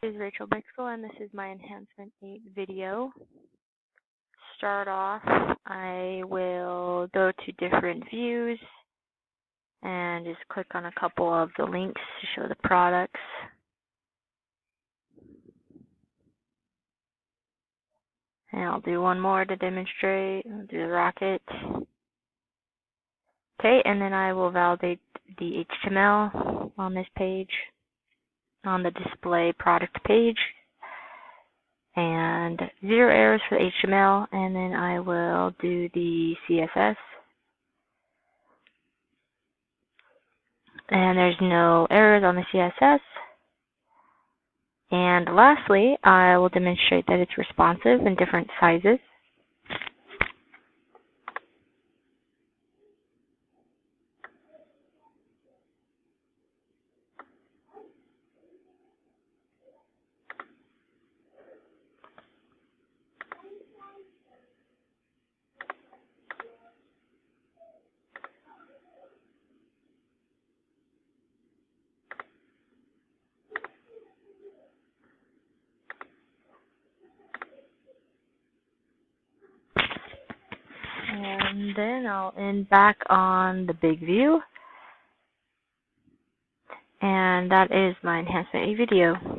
This is Rachel Bixel, and this is my Enhancement 8 video. Start off, I will go to different views and just click on a couple of the links to show the products. And I'll do one more to demonstrate. I'll do the rocket. Okay, and then I will validate the HTML on this page, on the display product page. And 0 errors for the HTML, and then I will do the CSS. And there's no errors on the CSS. And lastly, I will demonstrate that it's responsive in different sizes. And then I'll end back on the big view. And that is my Enhancement 8 video.